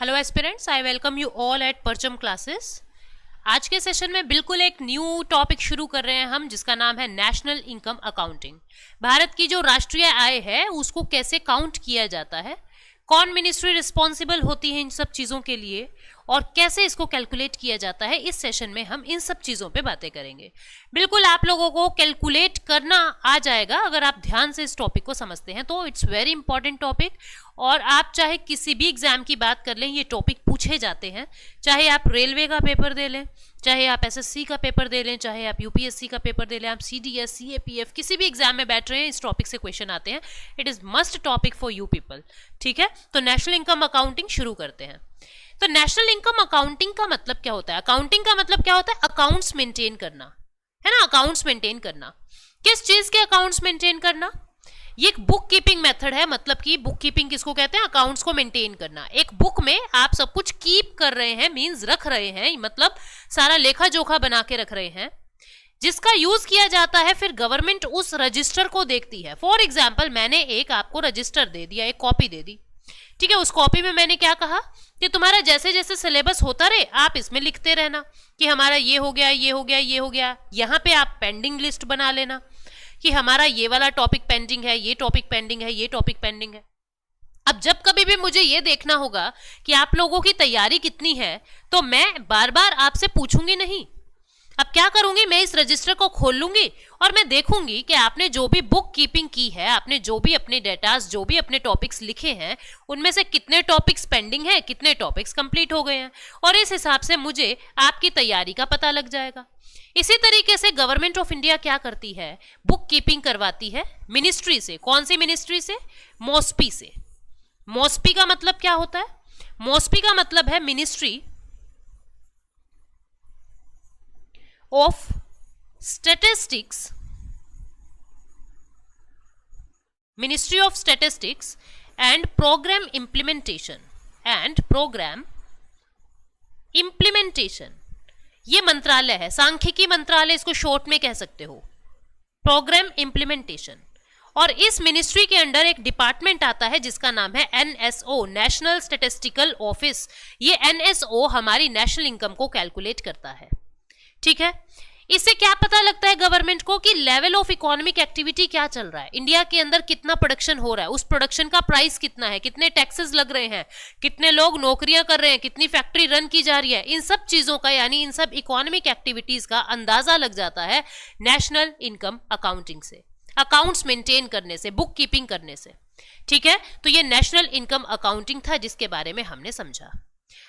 Hello aspirants, I welcome you all at परचम classes. आज के सेशन में बिल्कुल एक न्यू टॉपिक शुरू कर रहे हैं हम, जिसका नाम है नेशनल इनकम अकाउंटिंग। भारत की जो राष्ट्रीय आय है उसको कैसे काउंट किया जाता है, कौन मिनिस्ट्री रिस्पॉन्सिबल होती है इन सब चीज़ों के लिए, और कैसे इसको कैलकुलेट किया जाता है। इस सेशन में हम इन सब चीज़ों पे बातें करेंगे। बिल्कुल आप लोगों को कैलकुलेट करना आ जाएगा अगर आप ध्यान से इस टॉपिक को समझते हैं तो। इट्स वेरी इंपॉर्टेंट टॉपिक, और आप चाहे किसी भी एग्जाम की बात कर लें, ये टॉपिक पूछे जाते हैं। चाहे आप रेलवे का पेपर दे लें, चाहे आप एसएससी का पेपर दे लें, चाहे आप यूपीएससी का पेपर दे लें, आप सीडीएस, सीएपीएफ, किसी भी एग्जाम में बैठ रहे हैं, इस टॉपिक से क्वेश्चन आते हैं। It is must topic for you people. ठीक है, तो नेशनल इनकम अकाउंटिंग शुरू करते हैं। तो नेशनल इनकम अकाउंटिंग का मतलब क्या होता है? अकाउंटिंग का मतलब क्या होता है? अकाउंट्स मेंटेन करना, है ना। अकाउंट्स मेंटेन करना, किस चीज के अकाउंट्स मेंटेन करना? ये एक बुक कीपिंग मेथड है। मतलब कि बुक कीपिंग किसको कहते हैं? अकाउंट्स को मेंटेन करना। एक बुक में आप सब कुछ कीप कर रहे हैं, मींस रख रहे हैं, मतलब सारा लेखा जोखा बना के रख रहे हैं, जिसका यूज किया जाता है। फिर गवर्नमेंट उस रजिस्टर को देखती है। फॉर एग्जाम्पल, मैंने एक आपको रजिस्टर दे दिया, एक कॉपी दे दी, ठीक है। उस कॉपी में मैंने क्या कहा कि तुम्हारा जैसे जैसे सिलेबस होता रहे आप इसमें लिखते रहना कि हमारा ये हो गया, ये हो गया, ये हो गया। यहाँ पे आप पेंडिंग लिस्ट बना लेना कि हमारा ये वाला टॉपिक पेंडिंग है, ये टॉपिक पेंडिंग है, ये टॉपिक पेंडिंग है। अब जब कभी भी मुझे ये देखना होगा कि आप लोगों की तैयारी कितनी है, तो मैं बार बार आपसे पूछूंगी नहीं। अब क्या करूंगी, मैं इस रजिस्टर को खोल लूंगी और मैं देखूंगी कि आपने जो भी बुक कीपिंग की है, आपने जो भी अपने डेटास, जो भी अपने टॉपिक्स लिखे हैं, उनमें से कितने टॉपिक्स पेंडिंग है, कितने टॉपिक्स कंप्लीट हो गए हैं, और इस हिसाब से मुझे आपकी तैयारी का पता लग जाएगा। इसी तरीके से गवर्नमेंट ऑफ इंडिया क्या करती है? बुक कीपिंग करवाती है मिनिस्ट्री से। कौन सी मिनिस्ट्री से? मॉस्पी से। मॉस्पी का मतलब क्या होता है? मॉस्पी का मतलब है ministry of statistics, ministry of statistics and programme implementation, ये मंत्रालय है। सांख्यिकी मंत्रालय इसको शॉर्ट में कह सकते हो, प्रोग्राम इंप्लीमेंटेशन। और इस मिनिस्ट्री के अंडर एक डिपार्टमेंट आता है जिसका नाम है एनएसओ, नेशनल स्टैटिस्टिकल ऑफिस। ये एनएसओ हमारी नेशनल इनकम को कैलकुलेट करता है। ठीक है, इससे क्या पता लगता है गवर्नमेंट को कि लेवल ऑफ इकोनॉमिक एक्टिविटी क्या चल रहा है, इंडिया के अंदर कितना प्रोडक्शन हो रहा है, उस प्रोडक्शन का प्राइस कितना है, कितने टैक्सेस लग रहे हैं, कितने लोग नौकरियां कर रहे हैं, कितनी फैक्ट्री रन की जा रही है। इन सब चीजों का, यानी इन सब इकोनॉमिक एक्टिविटीज का अंदाजा लग जाता है नेशनल इनकम अकाउंटिंग से, अकाउंट्स मेंटेन करने से, बुक कीपिंग करने से। ठीक है, तो ये नेशनल इनकम अकाउंटिंग था जिसके बारे में हमने समझा।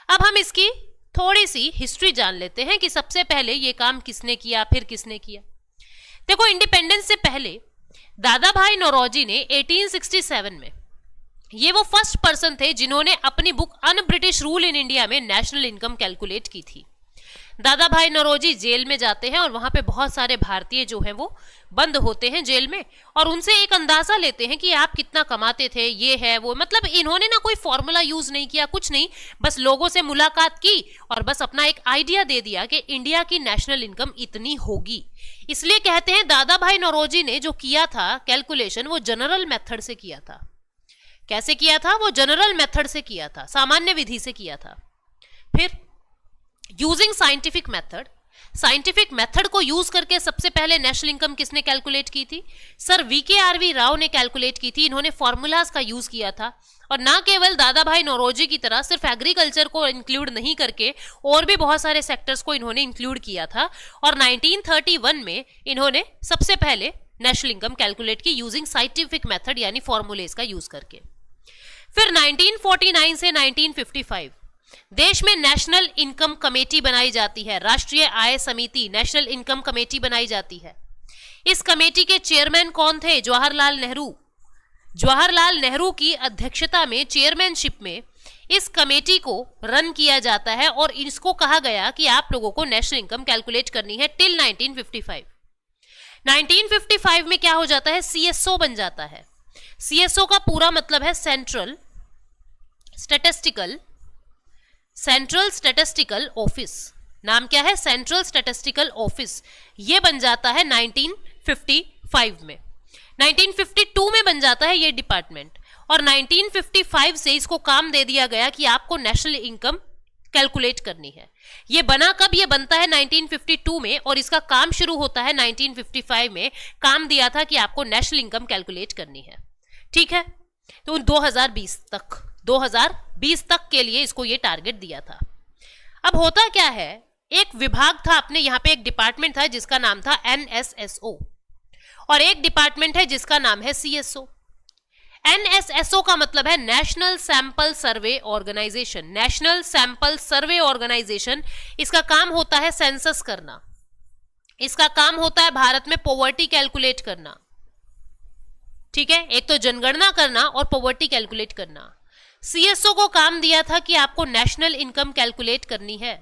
अब हम इसकी थोड़ी सी हिस्ट्री जान लेते हैं कि सबसे पहले ये काम किसने किया, फिर किसने किया। देखो, इंडिपेंडेंस से पहले दादा भाई नौरोजी ने 1867 में, ये वो फर्स्ट पर्सन थे जिन्होंने अपनी book un British rule in India में नेशनल इनकम कैलकुलेट की थी। दादा भाई नौरोजी जेल में जाते हैं और वहां पे बहुत सारे भारतीय जो हैं वो बंद होते हैं जेल में, और उनसे एक अंदाजा लेते हैं कि आप कितना कमाते थे, ये है वो। मतलब इन्होंने ना कोई फॉर्मूला यूज नहीं किया, कुछ नहीं, बस लोगों से मुलाकात की और बस अपना एक आइडिया दे दिया कि इंडिया की नेशनल इनकम इतनी होगी। इसलिए कहते हैं दादा भाई नौरोजी ने जो किया था कैलकुलेशन, वो जनरल मेथड से किया था। कैसे किया था? वो जनरल मेथड से किया था, सामान्य विधि से किया था। फिर यूजिंग साइंटिफिक मेथड को यूज करके सबसे पहले नेशनल इनकम किसने कैलकुलेट की थी? सर वीकेआरवी राव ने कैलकुलेट की थी। इन्होंने फॉर्मूलाज का यूज किया था, और ना केवल दादा भाई नौरोजी की तरह सिर्फ एग्रीकल्चर को इंक्लूड नहीं करके और भी बहुत सारे सेक्टर्स को इन्होंने इंक्लूड किया था। और 1931 में इन्होंने सबसे पहले नेशनल इनकम कैलकुलेट की यूजिंग साइंटिफिक मेथड, यानी फॉर्मूलेज का यूज करके। फिर 1949 से 1955 देश में नेशनल इनकम कमेटी बनाई जाती है, राष्ट्रीय आय समिति, नेशनल इनकम कमेटी बनाई जाती है। इस कमेटी के चेयरमैन कौन थे? जवाहरलाल नेहरू। जवाहरलाल नेहरू की अध्यक्षता में, चेयरमैनशिप में इस कमेटी को रन किया जाता है, और इसको कहा गया कि आप लोगों को नेशनल इनकम कैलकुलेट करनी है टिल 1955। 1955 में क्या हो जाता है? सीएसओ बन जाता है। सीएसओ का पूरा मतलब है सेंट्रल स्टैटिस्टिकल ऑफिस। नाम क्या है? Central statistical office. ये बन जाता है 1955 में। 1952 में बन जाता है ये डिपार्टमेंट, और 1955 से इसको काम दे दिया गया कि आपको नेशनल इनकम कैलकुलेट करनी है। ये बना कब? ये बनता है 1952 में और इसका काम शुरू होता है 1955 में। काम दिया था कि आपको नेशनल इनकम कैलकुलेट करनी है, ठीक है। तो 2020 तक के लिए इसको ये टारगेट दिया था। अब होता क्या है, एक विभाग था अपने यहाँ पे, एक डिपार्टमेंट था जिसका नाम था NSSO और एक डिपार्टमेंट है जिसका नाम है CSO। NSSO का मतलब है national sample survey organisation. National sample survey organisation, इसका काम होता है सेंसस करना, इसका काम होता है भारत में पॉवर्टी कैलकुलेट करना, ठीक है। एक तो जनगणना करना और पॉवर्टी कैलकुलेट करना। CSO को काम दिया था कि आपको नेशनल इनकम कैलकुलेट करनी है।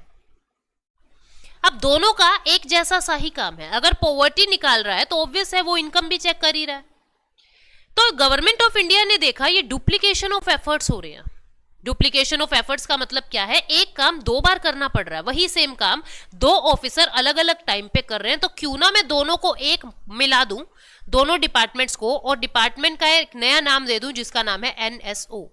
अब दोनों का एक जैसा सा ही काम है। अगर पॉवर्टी निकाल रहा है तो ऑब्वियस है वो इनकम भी चेक कर ही रहा है। तो गवर्नमेंट ऑफ इंडिया ने देखा ये डुप्लीकेशन ऑफ एफर्ट्स हो रहे हैं। डुप्लीकेशन ऑफ एफर्ट्स का मतलब क्या है? एक काम दो बार करना पड़ रहा है, वही सेम काम दो ऑफिसर अलग अलग टाइम पे कर रहे हैं, तो क्यों ना मैं दोनों को एक मिला दूं, दोनों डिपार्टमेंट्स को, और डिपार्टमेंट का एक नया नाम दे दूं जिसका नाम है NSO।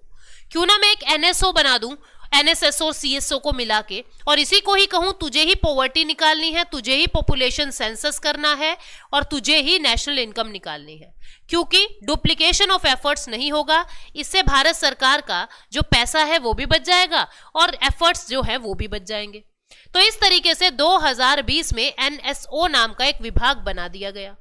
क्यों ना मैं एक NSO बना दूं, NSSO और CSO को मिला के, और इसी को ही कहूं तुझे ही पॉवर्टी निकालनी है, तुझे ही पॉपुलेशन सेंसस करना है और तुझे ही नेशनल इनकम निकालनी है। क्योंकि डुप्लीकेशन ऑफ एफर्ट्स नहीं होगा, इससे भारत सरकार का जो पैसा है वो भी बच जाएगा और एफर्ट्स जो है वो भी बच जाएंगे। तो इस तरीके से 2020 में NSO नाम का एक विभाग बना दिया गया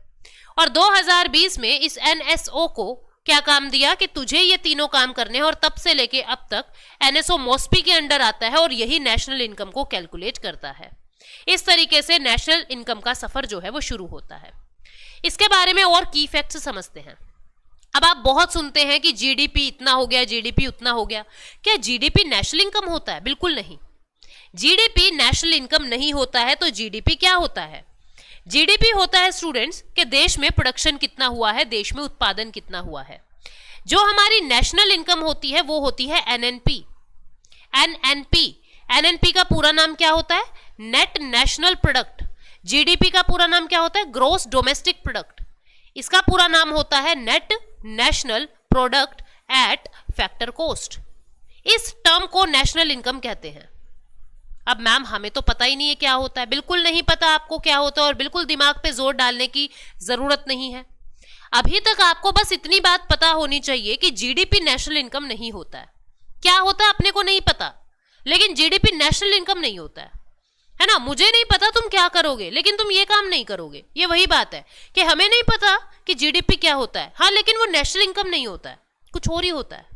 और 2020 में इस NSO को क्या काम दिया कि तुझे ये तीनों काम करने हैं, और तब से लेके अब तक NSO MOSPI के अंडर आता है और यही नेशनल इनकम को कैलकुलेट करता है। इस तरीके से नेशनल इनकम का सफर जो है वो शुरू होता है। इसके बारे में और की फैक्ट्स समझते हैं। अब आप बहुत सुनते हैं कि GDP इतना हो गया, GDP उतना हो गया। क्या GDP नेशनल इनकम होता है? बिल्कुल नहीं। GDP नेशनल इनकम नहीं होता है। तो GDP क्या होता है? GDP होता है स्टूडेंट्स कि देश में प्रोडक्शन कितना हुआ है, देश में उत्पादन कितना हुआ है। जो हमारी नेशनल इनकम होती है वो होती है NNP। NNP का पूरा नाम क्या होता है? Net national product. GDP का पूरा नाम क्या होता है? Gross domestic product. इसका पूरा नाम होता है net national product at factor cost. इस टर्म को नेशनल इनकम कहते हैं। अब मैम हमें तो पता ही नहीं है क्या होता है। बिल्कुल नहीं पता आपको क्या होता है और बिल्कुल दिमाग पे जोर डालने की जरूरत नहीं है। अभी तक आपको बस इतनी बात पता होनी चाहिए कि GDP नेशनल इनकम नहीं होता है। क्या होता है अपने को नहीं पता, लेकिन GDP नेशनल इनकम नहीं होता है ना। मुझे नहीं पता तुम क्या करोगे, लेकिन तुम ये काम नहीं करोगे। ये वही बात है कि हमें नहीं पता कि GDP क्या होता है, हाँ, लेकिन वो नेशनल इनकम नहीं होता है, कुछ और ही होता है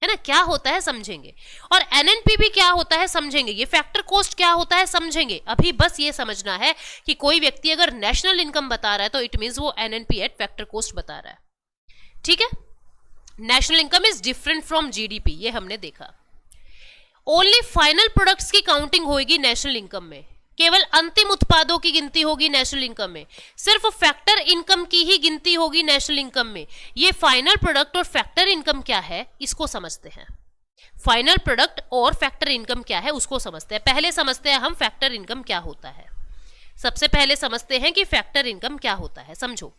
ना। क्या होता है समझेंगे, और NNP भी क्या होता है समझेंगे, ये फैक्टर कॉस्ट क्या होता है समझेंगे। अभी बस ये समझना है कि कोई व्यक्ति अगर नेशनल इनकम बता रहा है तो इट मींस वो NNP एट फैक्टर कॉस्ट बता रहा है, ठीक है। National income is different from GDP, ये हमने देखा। ओनली फाइनल प्रोडक्ट्स की काउंटिंग होगी नेशनल इनकम में, केवल अंतिम उत्पादों की गिनती होगी नेशनल इनकम में, सिर्फ फैक्टर इनकम की ही गिनती होगी नेशनल इनकम में। ये फाइनल प्रोडक्ट और फैक्टर इनकम क्या है इसको समझते हैं। फाइनल प्रोडक्ट और फैक्टर इनकम क्या है उसको समझते हैं। पहले समझते हैं हम फैक्टर इनकम क्या होता है। सबसे पहले समझते हैं कि फैक्टर इनकम क्या होता है। समझो,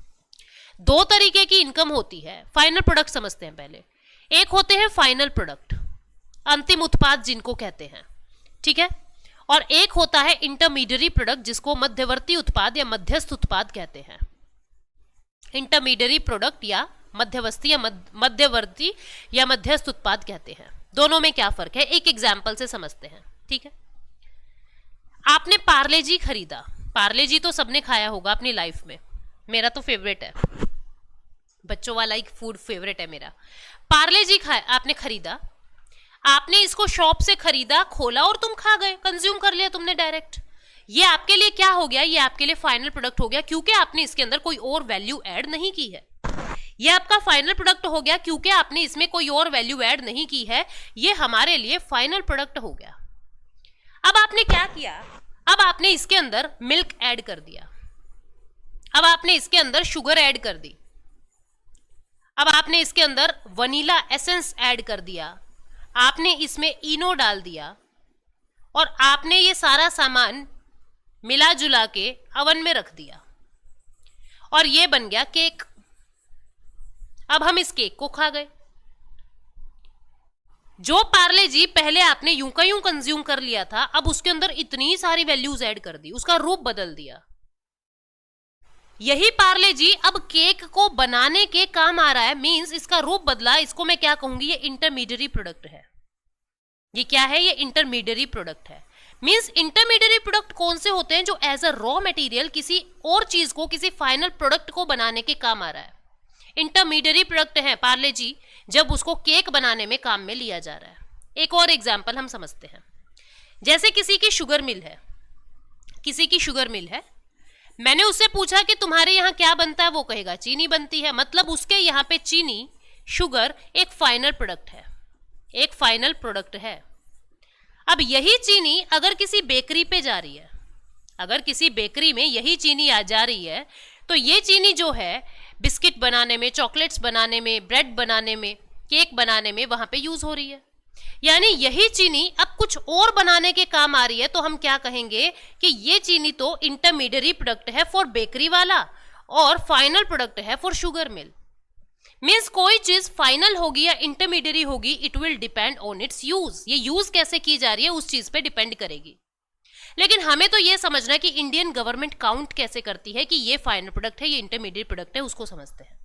दो तरीके की इनकम होती है। फाइनल प्रोडक्ट समझते हैं पहले। एक होते हैं फाइनल प्रोडक्ट, अंतिम उत्पाद जिनको कहते हैं, ठीक है, और एक होता है इंटरमीडियरी प्रोडक्ट जिसको मध्यवर्ती उत्पाद या मध्यस्थ उत्पाद कहते हैं। इंटरमीडियरी प्रोडक्ट या मध्यवर्ती या मध्यस्थ उत्पाद कहते हैं। दोनों में क्या फर्क है एक एग्जाम्पल से समझते हैं, ठीक है। आपने पार्ले जी खरीदा। पार्ले जी तो सबने खाया होगा अपनी लाइफ में, मेरा तो फेवरेट है, बच्चों वाला एक फूड फेवरेट है मेरा। पार्ले जी आपने खरीदा, आपने इसको शॉप से खरीदा, खोला और तुम खा गए, कंज्यूम कर लिया तुमने डायरेक्ट। ये आपके लिए क्या हो गया? ये आपके लिए फाइनल प्रोडक्ट हो गया, क्योंकि आपने इसके अंदर कोई और वैल्यू ऐड नहीं की है। ये आपका फाइनल प्रोडक्ट हो गया क्योंकि आपने इसमें कोई और वैल्यू ऐड नहीं की है। ये हमारे लिए फाइनल प्रोडक्ट हो गया। अब आपने क्या किया? अब आपने इसके अंदर मिल्क ऐड कर दिया, अब आपने इसके अंदर शुगर ऐड कर दी, अब आपने इसके अंदर वनीला एसेंस ऐड कर दिया, आपने इसमें इनो डाल दिया और आपने ये सारा सामान मिला जुला के अवन में रख दिया और ये बन गया केक। अब हम इस केक को खा गए। जो पार्ले जी पहले आपने यूं का यूं कंज्यूम कर लिया था, अब उसके अंदर इतनी सारी वैल्यूज ऐड कर दी, उसका रूप बदल दिया। यही पार्ले जी अब केक को बनाने के काम आ रहा है, मींस इसका रूप बदला। इसको मैं क्या कहूंगी, ये इंटरमीडिएरी प्रोडक्ट है। ये क्या है, ये इंटरमीडिएरी प्रोडक्ट है। मींस इंटरमीडिएरी प्रोडक्ट कौन से होते हैं, जो एज अ रॉ मटेरियल किसी और चीज को, किसी फाइनल प्रोडक्ट को बनाने के काम आ रहा है। इंटरमीडिएरी प्रोडक्ट है पार्ले जी, जब उसको केक बनाने में काम में लिया जा रहा है। एक और एग्जाम्पल हम समझते हैं। जैसे किसी की शुगर मिल है, किसी की शुगर मिल है, मैंने उससे पूछा कि तुम्हारे यहाँ क्या बनता है, वो कहेगा चीनी बनती है। मतलब उसके यहाँ पे चीनी, शुगर एक फाइनल प्रोडक्ट है, एक फाइनल प्रोडक्ट है। अब यही चीनी अगर किसी बेकरी पे जा रही है, अगर किसी बेकरी में यही चीनी आ जा रही है, तो ये चीनी जो है बिस्किट बनाने में, चॉकलेट्स बनाने में, ब्रेड बनाने में, केक बनाने में वहां पे यूज हो रही है। यानी यही चीनी अब कुछ और बनाने के काम आ रही है, तो हम क्या कहेंगे कि ये चीनी तो इंटरमीडिएरी प्रोडक्ट है फॉर बेकरी वाला और फाइनल प्रोडक्ट है फॉर शुगर मिल। मीन्स कोई चीज फाइनल होगी या इंटरमीडिएरी होगी, it will depend on it's use. ये यूज कैसे की जा रही है उस चीज पे डिपेंड करेगी। लेकिन हमें तो ये समझना है कि इंडियन गवर्नमेंट काउंट कैसे करती है कि ये फाइनल प्रोडक्ट है, ये इंटरमीडिएट प्रोडक्ट है, उसको समझते हैं।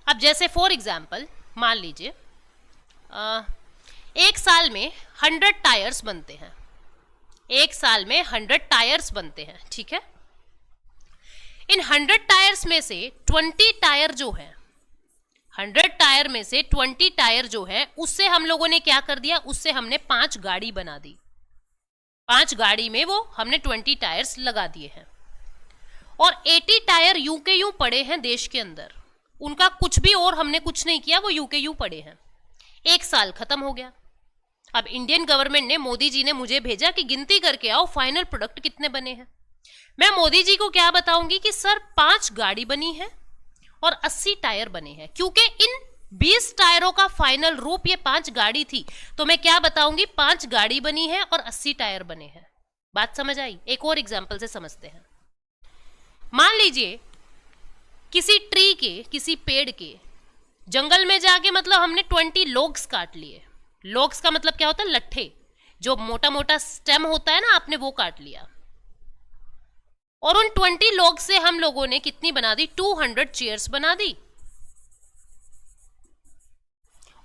अब जैसे फॉर एग्जाम्पल मान लीजिए एक साल में 100 टायर्स बनते हैं, एक साल में 100 टायर्स बनते हैं, ठीक है। इन 100 टायर्स में से 20 टायर जो है, 100 टायर में से 20 टायर जो है, उससे हम लोगों ने क्या कर दिया, उससे हमने 5 गाड़ी बना दी। 5 गाड़ी में वो हमने 20 टायर्स लगा दिए हैं। और 80 टायर यूं के यूं पड़े हैं देश के अंदर, उनका कुछ भी और हमने कुछ नहीं किया, वो यूं के यूं पड़े हैं। एक साल खत्म हो गया। अब इंडियन गवर्नमेंट ने, मोदी जी ने मुझे भेजा कि गिनती करके आओ फाइनल प्रोडक्ट कितने बने हैं। मैं मोदी जी को क्या बताऊंगी कि सर 5 गाड़ी बनी है और 80 टायर बने हैं। क्योंकि इन 20 टायरों का फाइनल रूप ये 5 गाड़ी थी, तो मैं क्या बताऊंगी, 5 गाड़ी बनी है और 80 टायर बने हैं। बात समझ आई? एक और एग्जाम्पल से समझते हैं। मान लीजिए किसी ट्री के, किसी पेड़ के जंगल में जाके, मतलब हमने 20 लोग्स काट लिए। लोग्स का मतलब क्या होता है, लट्ठे, जो मोटा मोटा स्टेम होता है ना, आपने वो काट लिया। और उन 20 लोग से हम लोगों ने कितनी बना दी, 200 चेयर्स बना दी।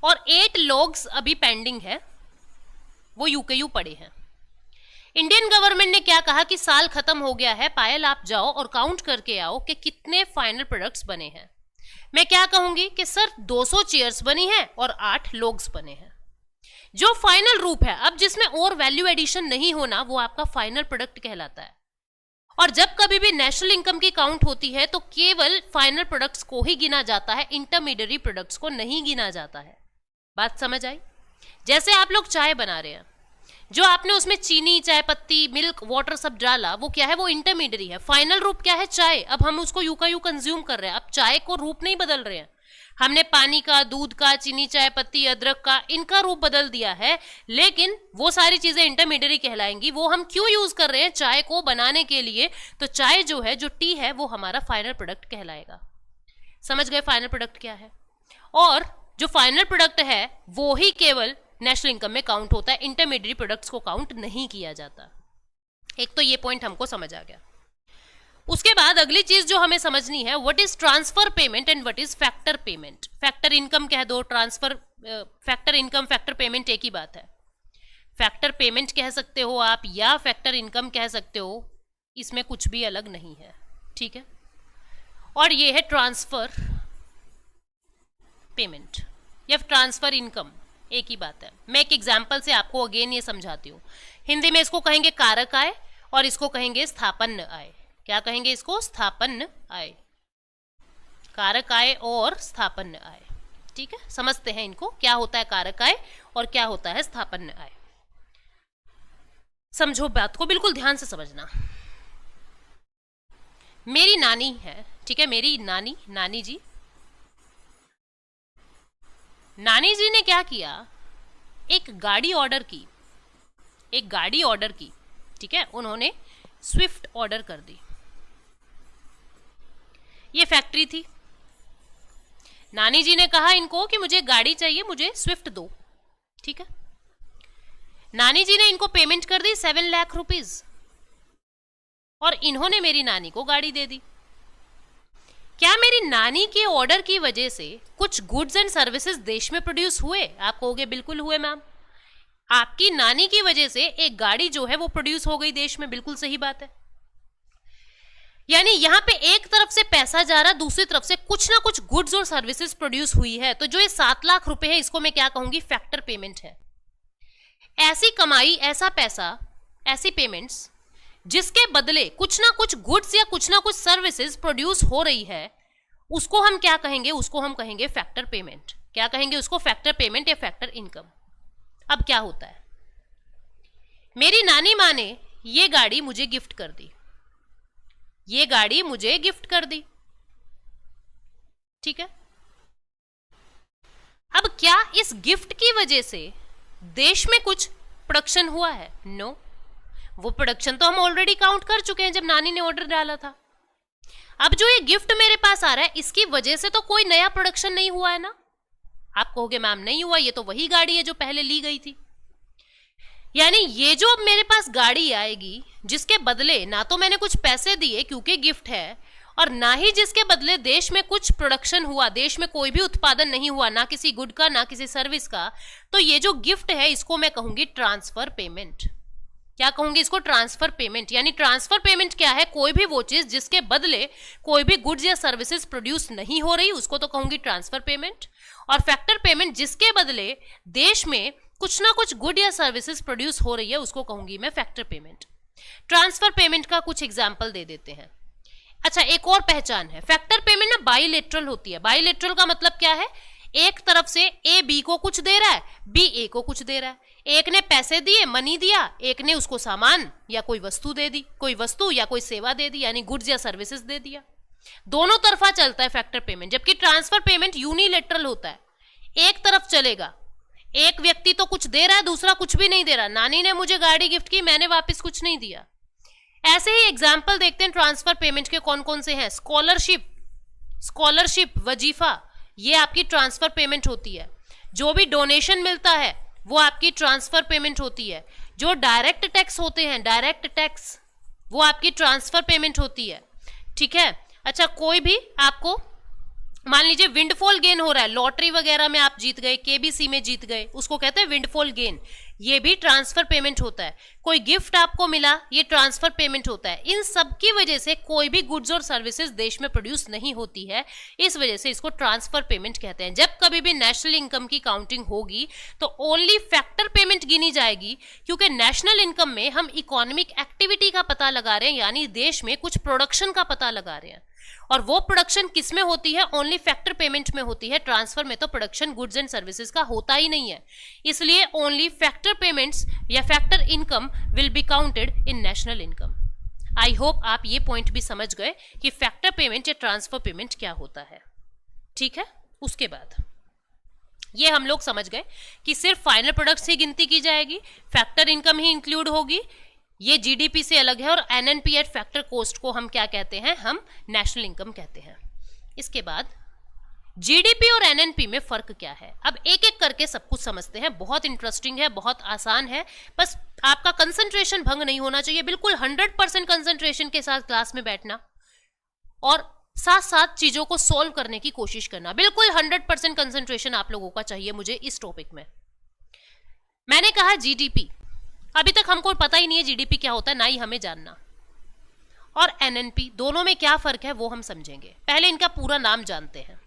और 8 लोग्स अभी पेंडिंग है, वो यू के यू पड़े हैं। इंडियन गवर्नमेंट ने क्या कहा कि साल खत्म हो गया है, पायल आप जाओ और काउंट करके आओ कि कितने फाइनल प्रोडक्ट्स बने हैं। मैं क्या कहूंगी कि सर 200 चेयर्स बनी है और 8 लोग्स बने हैं। जो फाइनल रूप है, अब जिसमें और वैल्यू एडिशन नहीं होना, वो आपका फाइनल प्रोडक्ट कहलाता है। और जब कभी भी नेशनल इनकम की काउंट होती है तो केवल फाइनल प्रोडक्ट्स को ही गिना जाता है, इंटरमीडिएरी प्रोडक्ट्स को नहीं गिना जाता है। बात समझ आई? जैसे आप लोग चाय बना रहे हैं, जो आपने उसमें चीनी, चाय पत्ती, मिल्क, वाटर सब डाला, वो क्या है, वो इंटरमीडिएरी है। फाइनल रूप क्या है, चाय। अब हम उसको यूं का यूं कंज्यूम कर रहे हैं। अब चाय को रूप नहीं बदल रहे हैं, हमने पानी का, दूध का, चीनी, चाय पत्ती, अदरक का, इनका रूप बदल दिया है। लेकिन वो सारी चीजें इंटरमीडिएरी कहलाएंगी। वो हम क्यों यूज कर रहे हैं, चाय को बनाने के लिए। तो चाय जो है, जो टी है, वो हमारा फाइनल प्रोडक्ट कहलाएगा। समझ गए फाइनल प्रोडक्ट क्या है? और जो फाइनल प्रोडक्ट है वो ही केवल नेशनल इनकम में काउंट होता है, इंटरमीडिएरी प्रोडक्ट्स को काउंट नहीं किया जाता। एक तो ये पॉइंट हमको समझ आ गया। उसके बाद अगली चीज जो हमें समझनी है, what is transfer payment and what is factor payment. Factor income कह दो, transfer, factor income, factor payment एक ही बात है। फैक्टर पेमेंट कह सकते हो आप या फैक्टर इनकम कह सकते हो, इसमें कुछ भी अलग नहीं है, ठीक है। और ये है ट्रांसफर पेमेंट या ट्रांसफर इनकम, एक ही बात है। मैं एक एग्जाम्पल से आपको अगेन ये समझाती हूँ। हिंदी में इसको कहेंगे कारक आय और इसको कहेंगे स्थापन्न आय। क्या कहेंगे इसको? स्थापन्न आय। कारक आय और स्थापन्न आय, ठीक है। समझते हैं इनको, क्या होता है कारक आय और क्या होता है स्थापन्न आय। समझो बात को, बिल्कुल ध्यान से समझना। मेरी नानी है, ठीक है, मेरी नानी जी, नानी जी ने क्या किया, एक गाड़ी ऑर्डर की, एक गाड़ी ऑर्डर की, ठीक है। उन्होंने स्विफ्ट ऑर्डर कर दी। ये फैक्ट्री थी। नानी जी ने कहा इनको कि मुझे गाड़ी चाहिए, मुझे स्विफ्ट दो, ठीक है। नानी जी ने इनको पेमेंट कर दी 7 लाख रुपीज और इन्होंने मेरी नानी को गाड़ी दे दी। क्या मेरी नानी के ऑर्डर की वजह से कुछ गुड्स एंड सर्विसेज देश में प्रोड्यूस हुए? आप कहोगे बिल्कुल हुए मैम, आपकी नानी की वजह से एक गाड़ी जो है वो प्रोड्यूस हो गई देश में, बिल्कुल सही बात है। यानी यहां पे एक तरफ से पैसा जा रहा, दूसरी तरफ से कुछ ना कुछ गुड्स और सर्विसेज प्रोड्यूस हुई है। तो जो ये 7 लाख रुपए है इसको मैं क्या कहूंगी? फैक्टर पेमेंट है। ऐसी कमाई, ऐसा पैसा, ऐसी पेमेंट्स जिसके बदले कुछ ना कुछ गुड्स या कुछ ना कुछ सर्विसेज प्रोड्यूस हो रही है, उसको हम क्या कहेंगे? उसको हम कहेंगे फैक्टर पेमेंट। क्या कहेंगे उसको? फैक्टर पेमेंट या फैक्टर इनकम। अब क्या होता है, मेरी नानी माँ ने ये गाड़ी मुझे गिफ्ट कर दी, ये गाड़ी मुझे गिफ्ट कर दी, ठीक है। अब क्या इस गिफ्ट की वजह से देश में कुछ प्रोडक्शन हुआ है? नो, वो प्रोडक्शन तो हम ऑलरेडी काउंट कर चुके हैं जब नानी ने ऑर्डर डाला था। अब जो ये गिफ्ट मेरे पास आ रहा है, इसकी वजह से तो कोई नया प्रोडक्शन नहीं हुआ है ना। आप कहोगे मैम नहीं हुआ, ये तो वही गाड़ी है जो पहले ली गई थी। यानी ये जो अब मेरे पास गाड़ी आएगी, जिसके बदले ना तो मैंने कुछ पैसे दिए क्योंकि गिफ्ट है, और ना ही जिसके बदले देश में कुछ प्रोडक्शन हुआ, देश में कोई भी उत्पादन नहीं हुआ, ना किसी गुड का ना किसी सर्विस का, तो ये जो गिफ्ट है इसको मैं कहूंगी ट्रांसफर पेमेंट। क्या कहूंगी इसको? Transfer payment. यानी ट्रांसफर पेमेंट क्या है? कोई भी वो चीज जिसके बदले कोई भी गुड्स या सर्विसेज प्रोड्यूस नहीं हो रही, उसको तो कहूंगी ट्रांसफर पेमेंट। और फैक्टर पेमेंट जिसके बदले देश में कुछ ना कुछ गुड या सर्विसेज प्रोड्यूस हो रही है, उसको कहूंगी मैं फैक्टर पेमेंट। ट्रांसफर पेमेंट का कुछ एग्जाम्पल दे देते हैं। अच्छा, एक और पहचान है, फैक्टर पेमेंट ना बाइलेटरल होती है। बाइलेटरल का मतलब क्या है? एक तरफ से ए बी को कुछ दे रहा है, बी ए को कुछ दे रहा है। एक ने पैसे दिए, मनी दिया, एक ने उसको सामान या कोई वस्तु दे दी, कोई वस्तु या कोई सेवा दे दी, यानी गुड्स या सर्विसेज दे दिया। दोनों तरफा चलता है फैक्टर पेमेंट। जबकि ट्रांसफर पेमेंट यूनिलेटरल होता है, एक तरफ चलेगा। एक व्यक्ति तो कुछ दे रहा है, दूसरा कुछ भी नहीं दे रहा। नानी ने मुझे गाड़ी गिफ्ट की, मैंने वापस कुछ नहीं दिया। ऐसे ही एग्जाम्पल देखते हैं ट्रांसफर पेमेंट के कौन कौन से हैं। स्कॉलरशिप, वजीफा, ये आपकी ट्रांसफर पेमेंट होती है। जो भी डोनेशन मिलता है वो आपकी ट्रांसफर पेमेंट होती है। जो डायरेक्ट टैक्स होते हैं, डायरेक्ट टैक्स, वो आपकी ट्रांसफर पेमेंट होती है, ठीक है। अच्छा, कोई भी आपको मान लीजिए विंडफॉल गेन हो रहा है, लॉटरी वगैरह में आप जीत गए, केबीसी में जीत गए, उसको कहते हैं विंडफॉल गेन, ये भी ट्रांसफर पेमेंट होता है। कोई गिफ्ट आपको मिला, ये ट्रांसफर पेमेंट होता है। इन सब की वजह से कोई भी गुड्स और सर्विसेज देश में प्रोड्यूस नहीं होती है, इस वजह से इसको ट्रांसफर पेमेंट कहते हैं। जब कभी भी नेशनल इनकम की काउंटिंग होगी तो ओनली फैक्टर पेमेंट गिनी जाएगी, क्योंकि नेशनल इनकम में हम इकोनॉमिक एक्टिविटी का पता लगा रहे हैं, यानी देश में कुछ प्रोडक्शन का पता लगा रहे हैं। और वो प्रोडक्शन किस में होती है? ओनली फैक्टर पेमेंट में होती है। ट्रांसफर में तो प्रोडक्शन गुड्स एंड सर्विसेज का होता ही नहीं है, इसलिए ओनली फैक्टर पेमेंट्स या factor income will be counted in national income. I hope आप ये पॉइंट भी समझ गए कि फैक्टर पेमेंट या ट्रांसफर पेमेंट क्या होता है, ठीक है। उसके बाद ये हम लोग समझ गए कि सिर्फ फाइनल प्रोडक्ट्स ही गिनती की जाएगी, फैक्टर इनकम ही इंक्लूड होगी, ये जीडीपी से अलग है। और एनएनपी एट फैक्टर कॉस्ट को हम क्या कहते हैं? हम नेशनल इनकम कहते हैं। इसके बाद जीडीपी और एनएनपी में फर्क क्या है? अब एक एक करके सब कुछ समझते हैं। बहुत इंटरेस्टिंग है, बहुत आसान है, बस आपका कंसंट्रेशन भंग नहीं होना चाहिए। बिल्कुल 100% कंसंट्रेशन के साथ क्लास में बैठना और साथ साथ चीजों को सोल्व करने की कोशिश करना। बिल्कुल 100% कंसंट्रेशन आप लोगों का चाहिए मुझे इस टॉपिक में। मैंने कहा जीडीपी, अभी तक हमको पता ही नहीं है जीडीपी क्या होता है, ना ही हमें जानना। और एनएनपी, दोनों में क्या फर्क है वो हम समझेंगे। पहले इनका पूरा नाम जानते हैं।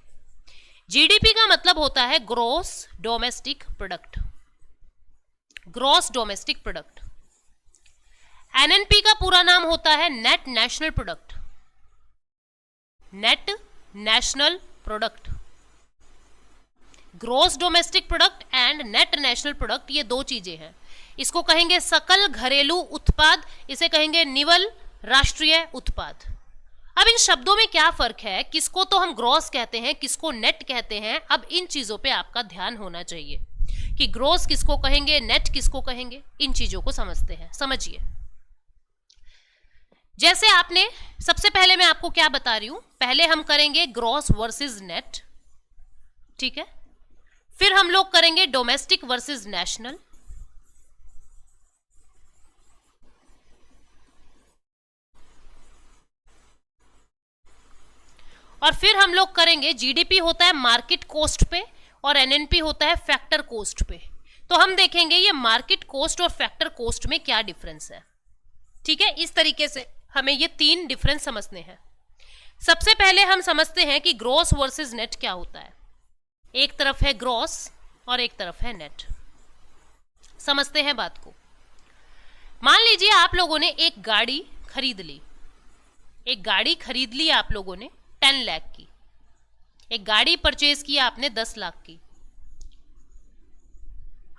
जीडीपी का मतलब होता है gross domestic product, gross domestic product. NNP का पूरा नाम होता है net national product, net national product. Gross domestic product and net national product, ये दो चीजें हैं। इसको कहेंगे सकल घरेलू उत्पाद, इसे कहेंगे निवल राष्ट्रीय उत्पाद। अब इन शब्दों में क्या फर्क है? किसको तो हम ग्रॉस कहते हैं, किसको नेट कहते हैं। अब इन चीजों पे आपका ध्यान होना चाहिए कि ग्रॉस किसको कहेंगे, नेट किसको कहेंगे। इन चीजों को समझते हैं, समझिए। जैसे आपने सबसे पहले मैं आपको क्या बता रही हूं, पहले हम करेंगे ग्रॉस वर्सेस नेट, ठीक है। फिर हम लोग करेंगे डोमेस्टिक वर्सेस नेशनल, और फिर हम लोग करेंगे जीडीपी होता है मार्केट कोस्ट पे और एनएनपी होता है फैक्टर कोस्ट पे। तो हम देखेंगे ये मार्केट कोस्ट और फैक्टर कोस्ट में क्या डिफरेंस है, ठीक है। इस तरीके से हमें ये तीन डिफरेंस समझने हैं। सबसे पहले हम समझते हैं कि ग्रॉस वर्सेस नेट क्या होता है। एक तरफ है ग्रॉस और एक तरफ है नेट। समझते हैं बात को। मान लीजिए आप लोगों ने एक गाड़ी खरीद ली, एक गाड़ी खरीद ली आप लोगों ने 10 लाख की, एक गाड़ी परचेज किया आपने 10 लाख की।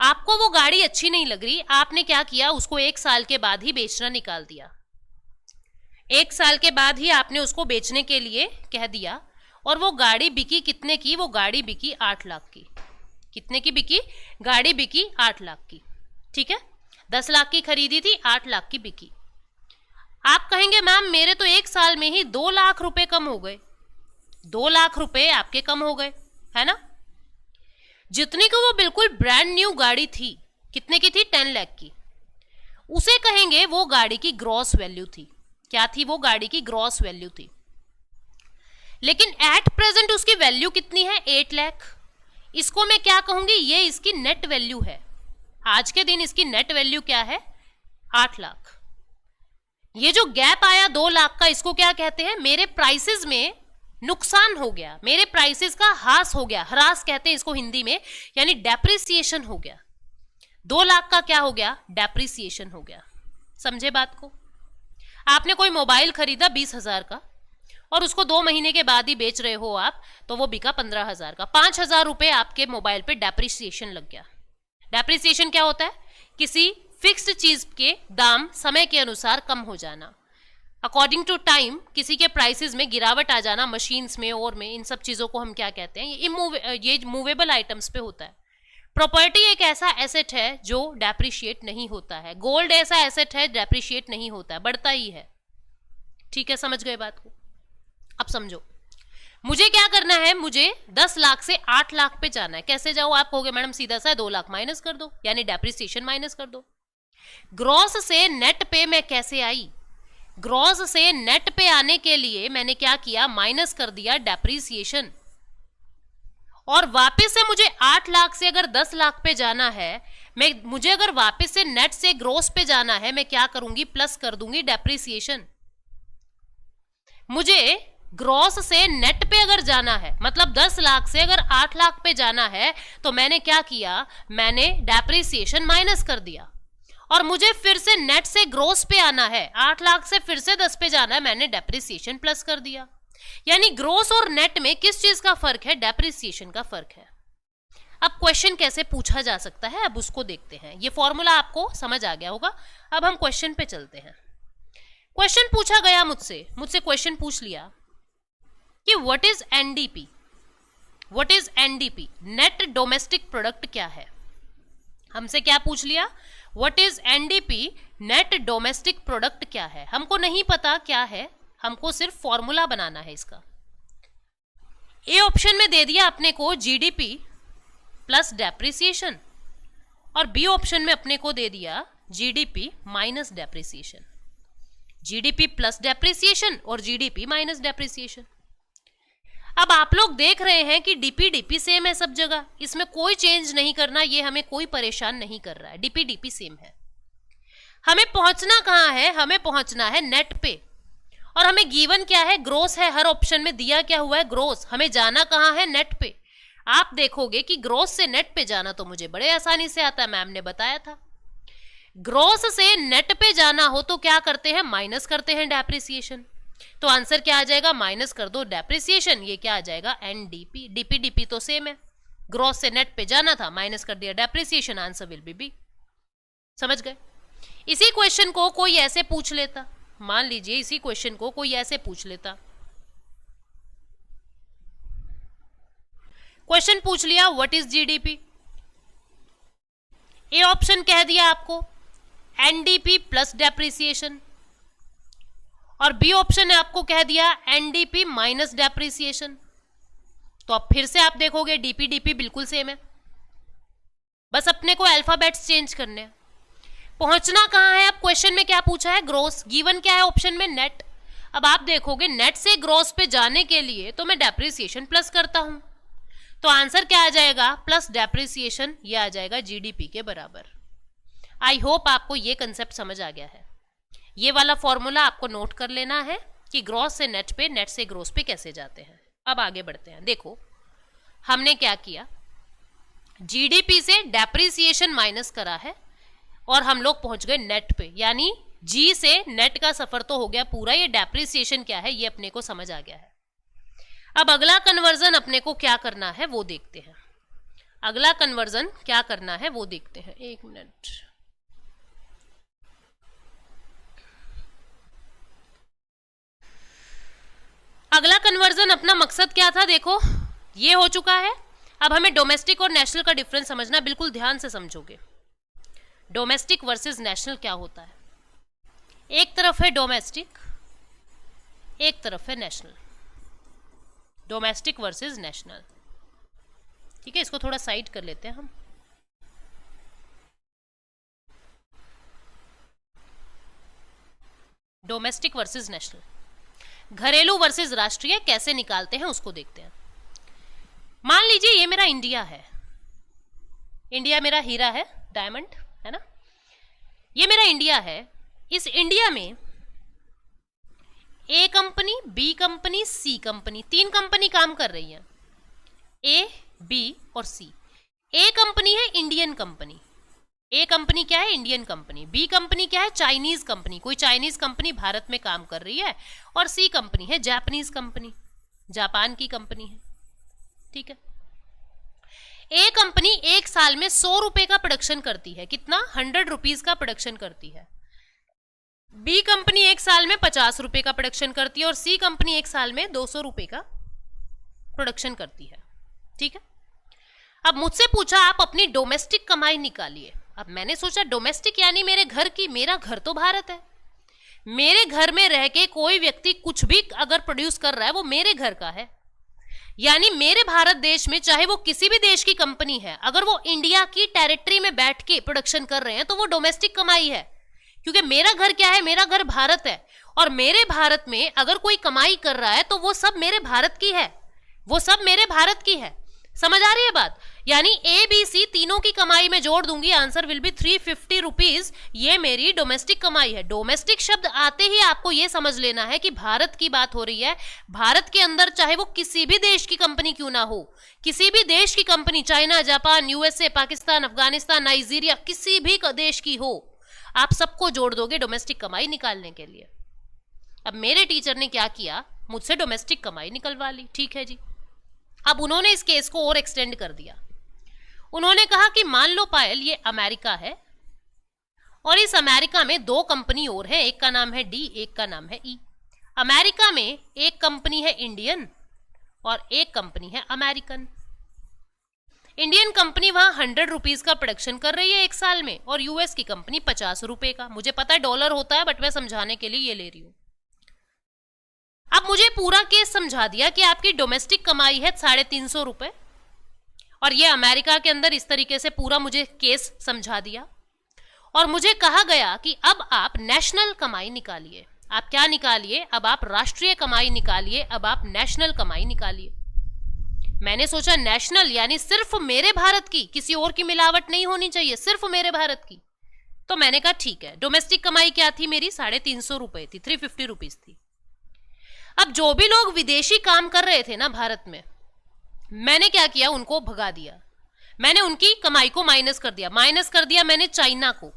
आपको वो गाड़ी अच्छी नहीं लग रही, आपने क्या किया, उसको 1 साल के बाद ही बेचना निकाल दिया। 1 साल के बाद ही आपने उसको बेचने के लिए कह दिया, और वो गाड़ी बिकी कितने की, वो गाड़ी बिकी 8 लाख की। कितने की बिकी, गाड़ी बिकी 8 लाख की, ठीक है। 10 लाख की खरीदी थी, 8 लाख की बिकी। आप कहेंगे मैम मेरे तो 1 साल में ही 2 लाख रुपए कम हो गए। 2 लाख रुपए आपके कम हो गए, है ना। जितनी को वो बिल्कुल ब्रांड न्यू गाड़ी थी, कितने की थी, 10 लाख की, उसे कहेंगे वो गाड़ी की ग्रॉस वैल्यू थी। क्या थी, वो गाड़ी की ग्रॉस वैल्यू थी। लेकिन एट प्रेजेंट उसकी वैल्यू कितनी है, 8 लाख। इसको मैं क्या कहूंगी, ये इसकी नेट वैल्यू है। आज के दिन इसकी नेट वैल्यू क्या है, 8 लाख। ये जो गैप आया 2 लाख का, इसको क्या कहते हैं, मेरे प्राइसेस में नुकसान हो गया, मेरे प्राइसेस का हास हो गया। ह्रास कहते हैं इसको हिंदी में, यानी डेप्रिसिएशन हो गया। 2 लाख का क्या हो गया, डेप्रिसिएशन हो गया। समझे बात को। आपने कोई मोबाइल खरीदा 20,000 का और उसको 2 महीने के बाद ही बेच रहे हो आप, तो वो बिका 15,000 का। 5,000 रुपए आपके मोबाइल पे डेप्रिसिएशन लग गया। डेप्रिसिएशन क्या होता है, किसी फिक्स्ड चीज के दाम समय के अनुसार कम हो जाना, अकॉर्डिंग टू टाइम किसी के प्राइसेस में गिरावट आ जाना, मशीन्स में और में, इन सब चीजों को हम क्या कहते हैं, ये मूवेबल आइटम्स पे होता है। प्रॉपर्टी एक ऐसा एसेट है जो डेप्रिशिएट नहीं होता है। गोल्ड ऐसा एसेट है डेप्रिशिएट नहीं होता है, बढ़ता ही है, ठीक है। समझ गए बात को। अब समझो, मुझे क्या करना है, मुझे 10 लाख से 8 लाख पे जाना है। कैसे जाऊं, आप कहोगे मैडम सीधा सा 2 लाख माइनस कर दो, यानी डेप्रिसिएशन माइनस कर दो। ग्रॉस से नेट पे मैं कैसे आई, ग्रॉस से नेट पे आने के लिए मैंने क्या किया, माइनस कर दिया डेप्रिसिएशन। और वापस से मुझे 8 लाख से अगर 10 लाख पे जाना है, मुझे अगर वापस से नेट से ग्रॉस पे जाना है, मैं क्या करूंगी, प्लस कर दूंगी डेप्रिसिएशन। मुझे ग्रॉस से नेट पे अगर जाना है, मतलब 10 लाख से अगर 8 लाख पे जाना है, तो मैंने क्या किया, मैंने डेप्रिसिएशन माइनस कर दिया। और मुझे फिर से नेट से ग्रॉस पे आना है, 8 लाख से फिर से 10 पे जाना है, मैंने डेप्रिसिएशन प्लस कर दिया। यानी ग्रॉस और नेट में किस चीज का फर्क है, डेप्रिसिएशन का फर्क है। अब क्वेश्चन कैसे पूछा जा सकता है, अब उसको देखते हैं। ये फॉर्मूला आपको समझ आ गया होगा। अब हम क्वेश्चन पे चलते हैं। क्वेश्चन पूछा गया मुझसे क्वेश्चन पूछ लिया कि what is NDP, what is NDP, net domestic product क्या है। हमसे क्या पूछ लिया, what is NDP, net domestic product क्या है। हमको नहीं पता क्या है, हमको सिर्फ फॉर्मूला बनाना है इसका। ए ऑप्शन में दे दिया अपने को जीडीपी प्लस डेप्रिसिएशन, और बी ऑप्शन में अपने को दे दिया GDP minus depreciation. GDP plus depreciation और जीडीपी माइनस डेप्रिसिएशन। अब आप लोग देख रहे हैं कि डीपी सेम है सब जगह, इसमें कोई चेंज नहीं करना, ये हमें कोई परेशान नहीं कर रहा है। डीपी सेम है। हमें पहुंचना कहां है, हमें पहुंचना है नेट पे, और हमें गिवन क्या है, ग्रोस है। हर ऑप्शन में दिया क्या हुआ है, ग्रोस। हमें जाना कहां है, नेट पे। आप देखोगे कि ग्रोस से नेट पे जाना तो मुझे बड़े आसानी से आता है, मैम ने बताया था। ग्रोस से नेट पे जाना हो तो क्या करते हैं, माइनस करते हैं डेप्रिसिएशन। तो आंसर क्या आ जाएगा, माइनस कर दो डेप्रिसिएशन, ये क्या आ जाएगा, एनडीपी। डीपी तो सेम है, ग्रोस से नेट पे जाना था, माइनस कर दिया depreciation, answer will be B. समझ गए। इसी क्वेश्चन को कोई ऐसे पूछ लेता, मान लीजिए इसी क्वेश्चन को कोई ऐसे पूछ लेता, क्वेश्चन पूछ लिया what is GDP. A option कह दिया आपको एनडीपी प्लस डेप्रिसिएशन, और बी ऑप्शन ने आपको कह दिया एनडीपी माइनस डेप्रिसिएशन। तो अब फिर से आप देखोगे डीपीडीपी बिल्कुल सेम है, बस अपने को अल्फाबेट्स चेंज करने हैं। पहुंचना कहाँ है? अब क्वेश्चन में क्या पूछा है? ग्रोस। गिवन क्या है ऑप्शन में? नेट। अब आप देखोगे नेट से ग्रोस पे जाने के लिए तो मैं डेप्रिसिएशन प्लस करता हूं, तो आंसर क्या आ जाएगा? प्लस डेप्रिसिएशन, ये आ जाएगा जीडीपी के बराबर। आई होप आपको ये कंसेप्ट समझ आ गया है। ये वाला फॉर्मूला आपको नोट कर लेना है कि ग्रॉस से नेट पे, नेट से ग्रोस पे कैसे जाते हैं। अब आगे बढ़ते हैं। देखो हमने क्या किया, जीडीपी से डेप्रिसिएशन माइनस करा है और हम लोग पहुंच गए नेट पे, यानी जी से नेट का सफर तो हो गया पूरा। ये डेप्रिसिएशन क्या है ये अपने को समझ आ गया है। अब अगला कन्वर्जन अपने को क्या करना है वो देखते हैं। अगला कन्वर्जन क्या करना है वो देखते हैं। एक मिनट, अगला कन्वर्जन अपना मकसद क्या था? देखो ये हो चुका है। अब हमें डोमेस्टिक और नेशनल का डिफरेंस समझना, बिल्कुल ध्यान से समझोगे। डोमेस्टिक वर्सेस नेशनल क्या होता है? एक तरफ है डोमेस्टिक, एक तरफ है नेशनल। डोमेस्टिक वर्सेस नेशनल, ठीक है। इसको थोड़ा साइड कर लेते हैं हम। डोमेस्टिक वर्सेस नेशनल, घरेलू वर्सेस राष्ट्रीय कैसे निकालते हैं उसको देखते हैं। मान लीजिए ये मेरा इंडिया है, इंडिया मेरा हीरा है, डायमंड है ना, ये मेरा इंडिया है। इस इंडिया में ए कंपनी, बी कंपनी, सी कंपनी, तीन कंपनी काम कर रही है, ए, बी और सी। ए कंपनी है इंडियन कंपनी, ए कंपनी क्या है? Indian company. बी कंपनी क्या है? चाइनीज कंपनी, कोई चाइनीज कंपनी भारत में काम कर रही है। और सी कंपनी है जापानीज कंपनी, जापान की कंपनी है, ठीक है। ए कंपनी एक साल में 100 रुपए का प्रोडक्शन करती है, कितना? 100 रुपीज का प्रोडक्शन करती है। बी कंपनी एक साल में 50 रुपए का प्रोडक्शन करती है और सी कंपनी एक साल में 200 रुपए का प्रोडक्शन करती है, ठीक है। अब मुझसे पूछा आप अपनी डोमेस्टिक कमाई निकालिए। अब मैंने सोचा डोमेस्टिक यानी मेरे घर की, मेरा घर तो भारत है। मेरे घर में रह के कोई व्यक्ति कुछ भी अगर प्रोड्यूस कर रहा है वो मेरे घर का है, यानी मेरे भारत देश में चाहे वो किसी भी देश की कंपनी है, अगर वो इंडिया की टेरिटरी में बैठ के प्रोडक्शन कर रहे हैं तो वो डोमेस्टिक कमाई है। क्योंकि मेरा घर क्या है? मेरा घर भारत है, और मेरे भारत में अगर कोई कमाई कर रहा है तो वो सब मेरे भारत की है, वो सब मेरे भारत की है। समझ आ रही है बात? यानी ए बी सी तीनों की कमाई में जोड़ दूंगी, आंसर विल बी 350 रुपीज। ये मेरी डोमेस्टिक कमाई है। डोमेस्टिक शब्द आते ही आपको ये समझ लेना है कि भारत की बात हो रही है। भारत के अंदर चाहे वो किसी भी देश की कंपनी क्यों ना हो, किसी भी देश की company, China, Japan, USA, Pakistan, Afghanistan, Nigeria, किसी भी देश की हो, आप सबको जोड़ दोगे डोमेस्टिक कमाई निकालने के लिए। अब मेरे टीचर ने क्या किया, मुझसे डोमेस्टिक कमाई निकलवा ली, ठीक है जी। अब उन्होंने इस केस को और एक्सटेंड कर दिया। उन्होंने कहा कि मान लो पायल ये अमेरिका है और इस अमेरिका में दो कंपनी और है, एक का नाम है डी, एक का नाम है ई। अमेरिका में एक कंपनी है इंडियन और एक कंपनी है अमेरिकन। इंडियन कंपनी वहां 100 रुपीज का प्रोडक्शन कर रही है एक साल में और यूएस की कंपनी 50 रुपए का। मुझे पता है डॉलर होता है, बट मैं समझाने के लिए ये ले रही हूं। अब मुझे पूरा केस समझा दिया कि आपकी डोमेस्टिक कमाई है 350 रुपए, और ये अमेरिका के अंदर इस तरीके से पूरा मुझे केस समझा दिया। और मुझे कहा गया कि अब आप नेशनल कमाई निकालिए। आप क्या निकालिए? अब आप राष्ट्रीय कमाई निकालिए, अब आप नेशनल कमाई निकालिए। मैंने सोचा नेशनल यानी सिर्फ मेरे भारत की, किसी और की मिलावट नहीं होनी चाहिए, सिर्फ मेरे भारत की। तो मैंने कहा ठीक है। डोमेस्टिक कमाई क्या थी मेरी? 350 रुपए थी, 350 रुपीज थी। अब जो भी लोग विदेशी काम कर रहे थे ना भारत में, मैंने क्या किया? उनको भगा दिया। मैंने उनकी कमाई को माइनस कर दिया। माइनस कर दिया मैंने चाइना को,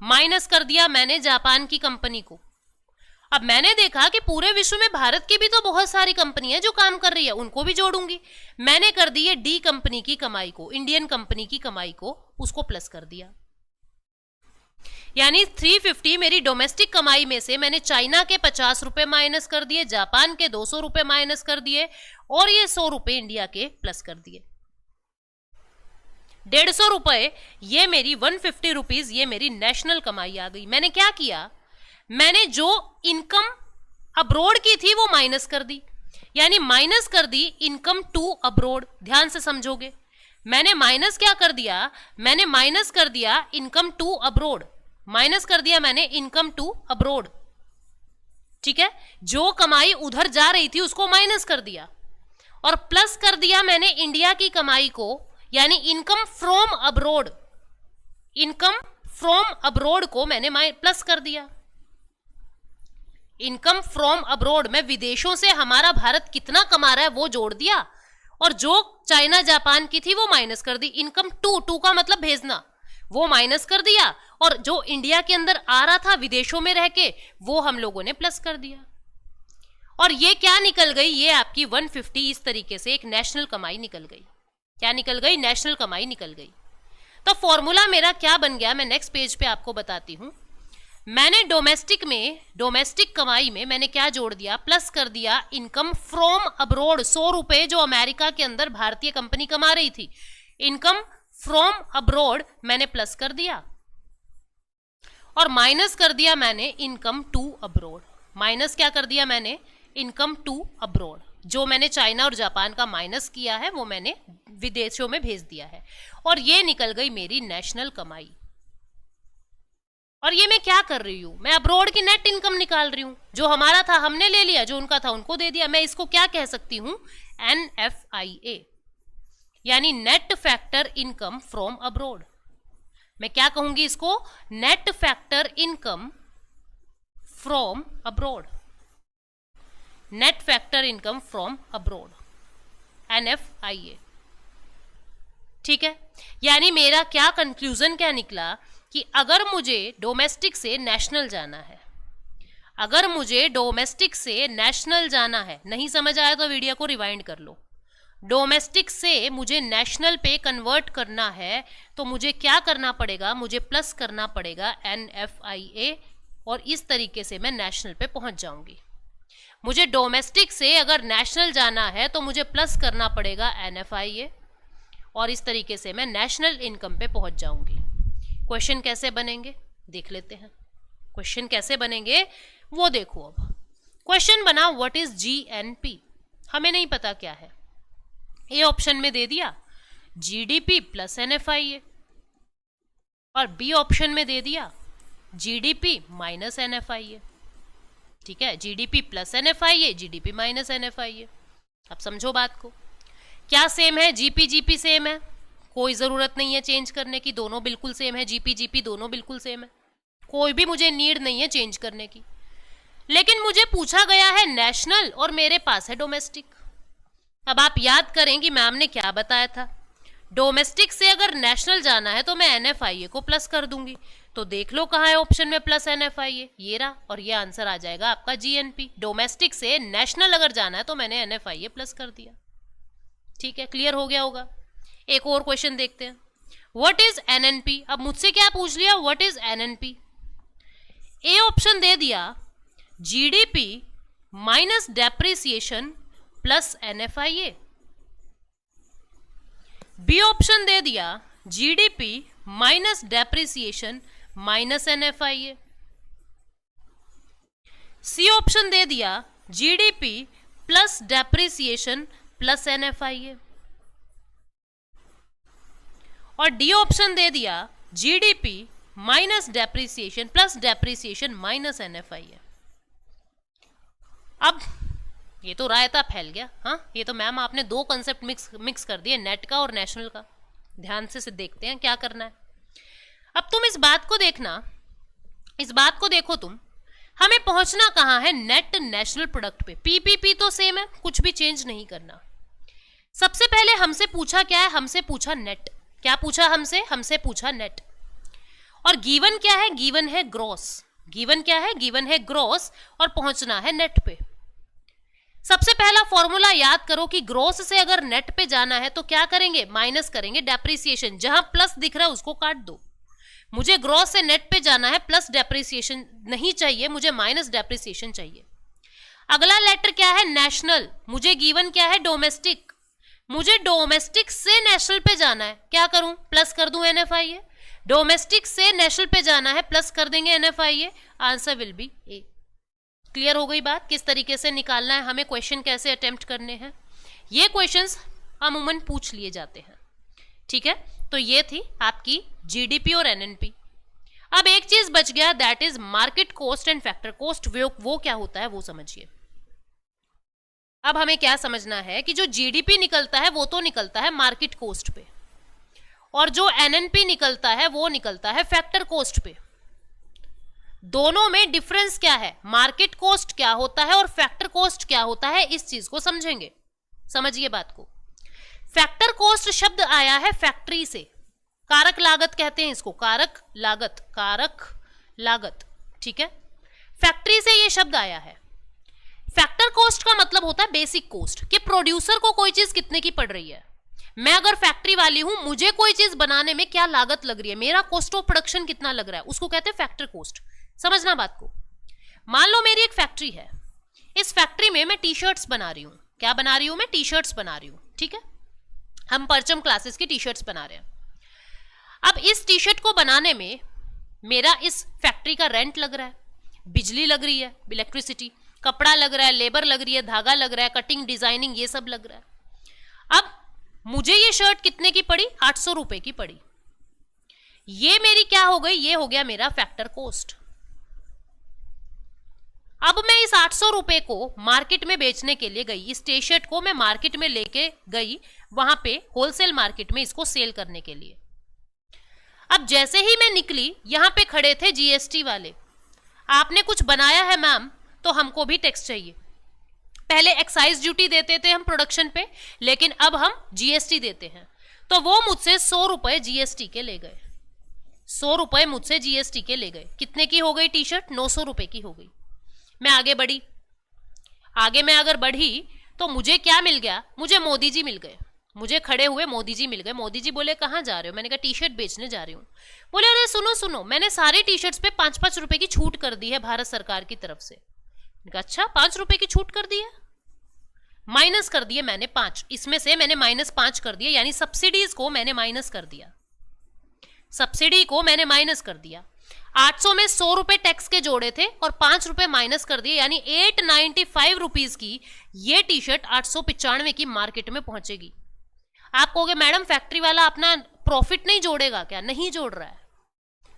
माइनस कर दिया मैंने जापान की कंपनी को। अब मैंने देखा कि पूरे विश्व में भारत की भी तो बहुत सारी कंपनी है जो काम कर रही है, उनको भी जोड़ूंगी। मैंने कर दी है डी कंपनी की कमाई को, इंडियन कंपनी की कमाई को, उसको प्लस कर दिया। यानी 350 मेरी डोमेस्टिक कमाई में से मैंने चाइना के 50 रुपए माइनस कर दिए, जापान के 200 रुपए माइनस कर दिए और ये 100 रुपए इंडिया के प्लस कर दिए। 150 रुपए ये मेरी 150 रुपीज ये मेरी नेशनल कमाई आ गई। मैंने क्या किया? मैंने जो इनकम अब्रॉड की थी वो माइनस कर दी। यानी माइनस कर दी इनकम टू अब्रोड। ध्यान से समझोगे, मैंने माइनस क्या कर दिया, मैंने माइनस कर दिया इनकम टू अब्रोड, माइनस कर दिया मैंने इनकम टू अब्रोड। ठीक है, जो कमाई उधर जा रही थी उसको माइनस कर दिया और प्लस कर दिया मैंने इंडिया की कमाई को, यानी income from abroad, income from abroad को मैंने प्लस कर दिया। इनकम फ्रॉम अब्रोड में विदेशों से हमारा भारत कितना कमा रहा है वो जोड़ दिया और जो चाइना जापान की थी वो माइनस कर दी। इनकम टू का मतलब भेजना, वो माइनस कर दिया और जो इंडिया के अंदर आ रहा था विदेशों में रह के वो हम लोगों ने प्लस कर दिया। और ये क्या निकल गई, ये आपकी 150 इस तरीके से एक नेशनल कमाई निकल गई। क्या निकल गई, नेशनल कमाई निकल गई। तो फॉर्मूला मेरा क्या बन गया, मैं नेक्स्ट पेज पे आपको बताती हूं। मैंने डोमेस्टिक कमाई में मैंने क्या जोड़ दिया, प्लस कर दिया इनकम फ्रॉम अब्रोड। 100 रुपए जो अमेरिका के अंदर भारतीय कंपनी कमा रही थी, इनकम फ्रॉम अब्रोड मैंने प्लस कर दिया और माइनस कर दिया मैंने इनकम टू अब्रोड। माइनस क्या कर दिया मैंने, इनकम टू अब्रोड। जो मैंने चाइना और जापान का माइनस किया है वो मैंने विदेशों में भेज दिया है और ये निकल गई मेरी नेशनल कमाई। और ये मैं क्या कर रही हूं, मैं अब्रोड की नेट इनकम निकाल रही हूं। जो हमारा था हमने ले लिया, जो उनका था उनको दे दिया। मैं इसको क्या कह सकती हूं, NFIA, यानी net factor income from abroad. मैं क्या कहूंगी इसको, net factor income from abroad, net factor income from abroad, NFIA। ठीक है, यानी मेरा क्या कंक्लूजन क्या निकला कि अगर मुझे डोमेस्टिक से नेशनल जाना है, अगर मुझे डोमेस्टिक से नेशनल जाना है, नहीं समझ आया तो वीडियो को रिवाइंड कर लो। डोमेस्टिक से मुझे नेशनल पे कन्वर्ट करना है तो मुझे क्या करना पड़ेगा, मुझे प्लस करना पड़ेगा NFIA और इस तरीके से मैं नेशनल पे पहुंच जाऊंगी। मुझे डोमेस्टिक से अगर नेशनल जाना है तो मुझे प्लस करना पड़ेगा NFIA और इस तरीके से मैं नेशनल इनकम पे पहुंच जाऊंगी। क्वेश्चन कैसे बनेंगे देख लेते हैं। क्वेश्चन कैसे बनेंगे वो देखो। अब क्वेश्चन बना व्हाट इज GNP, हमें नहीं पता क्या है। ए ऑप्शन में दे दिया GDP प्लस NFIA और बी ऑप्शन में दे दिया GDP माइनस NFIA। ठीक है, GDP plus NFIA, GDP minus NFIA। अब समझो बात को, क्या सेम है, GP सेम है, कोई जरूरत नहीं है चेंज करने की, दोनों बिल्कुल सेम है। GP दोनों बिल्कुल सेम है, कोई भी मुझे नीड नहीं है चेंज करने की। लेकिन मुझे पूछा गया है नेशनल और मेरे पास है डोमेस्टिक। अब आप याद करें कि मैम ने क्या बताया था, डोमेस्टिक से अगर नेशनल जाना है तो मैं NFIA को प्लस कर दूंगी। तो देख लो कहाँ है ऑप्शन में प्लस NFIA, ये रहा, और ये आंसर आ जाएगा आपका GNP। डोमेस्टिक से नेशनल अगर जाना है तो मैंने NFIA प्लस कर दिया। ठीक है, क्लियर हो गया होगा। एक और क्वेश्चन देखते हैं, व्हाट इज NNP। अब मुझसे क्या पूछ लिया, what is NNP। A option दे दिया GDP minus depreciation plus NFIA। B option दे दिया GDP minus depreciation minus NFIA। C option दे दिया GDP plus depreciation plus NFIA और डी ऑप्शन दे दिया GDP minus depreciation plus depreciation minus NFIA। अब ये तो रायता फैल गया। हाँ, ये तो मैम आपने दो कंसेप्ट मिक्स कर दिए, नेट का और नेशनल का। ध्यान से देखते हैं क्या करना है। अब तुम इस बात को देखना, इस बात को देखो तुम, हमें पहुंचना कहाँ है, नेट नेशनल प्रोडक्ट पे। PPP तो सेम है, कुछ भी चेंज नहीं करना। सबसे पहले हमसे पूछा क्या है, हमसे पूछा नेट। क्या पूछा हमसे, हमसे पूछा नेट। और गिवन क्या है, गिवन है ग्रॉस। गिवन क्या है, गिवन है ग्रॉस और पहुंचना है नेट पे। सबसे पहला फॉर्मूला याद करो कि ग्रॉस से अगर नेट पे जाना है तो क्या करेंगे, माइनस करेंगे डेप्रिसिएशन। जहां प्लस दिख रहा है उसको काट दो। मुझे ग्रॉस से नेट पे जाना है, प्लस डेप्रिसिएशन नहीं चाहिए, मुझे माइनस डेप्रिसिएशन चाहिए। अगला लेटर क्या है, नेशनल। मुझे गिवन क्या है, डोमेस्टिक। मुझे डोमेस्टिक से नेशनल पे जाना है, क्या करूं, प्लस कर दूं NFIA। डोमेस्टिक से नेशनल पे जाना है, प्लस कर देंगे NFIA। Answer will B A. Clear हो गई बात, किस तरीके से निकालना है हमें, क्वेश्चन कैसे अटेम्प्ट करने हैं, ये क्वेश्चंस अमूमन पूछ लिए जाते हैं। ठीक है, तो ये थी आपकी जीडीपी और एनएनपी। अब एक चीज बच गया, that is market cost and factor cost. वो क्या होता है वो समझिए। अब हमें क्या समझना है कि जो जीडीपी निकलता है वो तो निकलता है मार्केट कॉस्ट पे, और जो एनएनपी निकलता है वो निकलता है फैक्टर कॉस्ट पे। दोनों में डिफरेंस क्या है, मार्केट कॉस्ट क्या होता है और फैक्टर कॉस्ट क्या होता है, इस चीज को समझेंगे। समझिए बात को। फैक्टर कॉस्ट शब्द आया है फैक्ट्री से, कारक लागत कहते हैं इसको, कारक लागत, कारक लागत। ठीक है, फैक्ट्री से ये शब्द आया है। फैक्टर कॉस्ट का मतलब होता है बेसिक कॉस्ट, कि प्रोड्यूसर को कोई चीज कितने की पड़ रही है। मैं अगर फैक्ट्री वाली हूं, मुझे कोई चीज बनाने में क्या लागत लग रही है, मेरा कॉस्ट ऑफ प्रोडक्शन कितना लग रहा है, उसको कहते हैं फैक्टर कॉस्ट। समझना बात को। मान लो मेरी एक फैक्ट्री है, इस फैक्ट्री में मैं टी शर्ट्स बना रही हूं। क्या बना रही हूं मैं, टी शर्ट्स बना रही हूं। ठीक है, हम परचम क्लासेस की टी शर्ट्स बना रहे हैं। अब इस टी शर्ट को बनाने में मेरा इस फैक्ट्री का रेंट लग रहा है, बिजली लग रही है, इलेक्ट्रिसिटी, कपड़ा लग रहा है, लेबर लग रही है, धागा लग रहा है, कटिंग डिजाइनिंग, ये सब लग रहा है। अब मुझे ये शर्ट कितने की पड़ी, 800 रुपए की पड़ी। ये मेरी क्या हो गई, ये हो गया मेरा फैक्टर कॉस्ट। अब मैं इस 800 रुपए को मार्केट में बेचने के लिए गई, इस टी शर्ट को मैं मार्केट में लेके गई, वहां पे होलसेल मार्केट में इसको सेल करने के लिए। अब जैसे ही मैं निकली, यहां पे खड़े थे जीएसटी वाले। आपने कुछ बनाया है मैम, तो हमको भी टैक्स चाहिए। पहले एक्साइज ड्यूटी देते थे हम प्रोडक्शन पे, लेकिन अब हम जीएसटी देते हैं। तो वो मुझसे 100 रुपए जीएसटी के ले गए, 100 रुपए मुझसे जीएसटी के ले गए। कितने की हो गई टी शर्ट, 900 रुपए की हो गई। मैं आगे बढ़ी, आगे मैं अगर बढ़ी तो मुझे क्या मिल गया, मुझे मोदी जी मिल गए, मुझे खड़े हुए मोदी जी मिल गए। मोदी जी बोले कहाँ जा रहे हो, मैंने कहा टी शर्ट बेचने जा रही हूँ। बोले अरे सुनो सुनो, मैंने सारी टी शर्ट्स पे 5-5 रुपए की छूट कर दी है भारत सरकार की तरफ से। मैंने कहा अच्छा, 5 रुपए की छूट कर दी है, माइनस कर दिए मैंने 5, इसमें से मैंने -5 कर दिया, यानी सब्सिडीज को मैंने माइनस कर दिया, सब्सिडी को मैंने माइनस कर दिया। 800 में 100 रुपए टैक्स के जोड़े थे और 5 रुपए माइनस कर दिए, यानी 895 रुपीज की ये टी शर्ट 895 की मार्केट में पहुंचेगी। आप कहोगे मैडम फैक्ट्री वाला अपना प्रॉफिट नहीं जोड़ेगा क्या, नहीं जोड़ रहा है।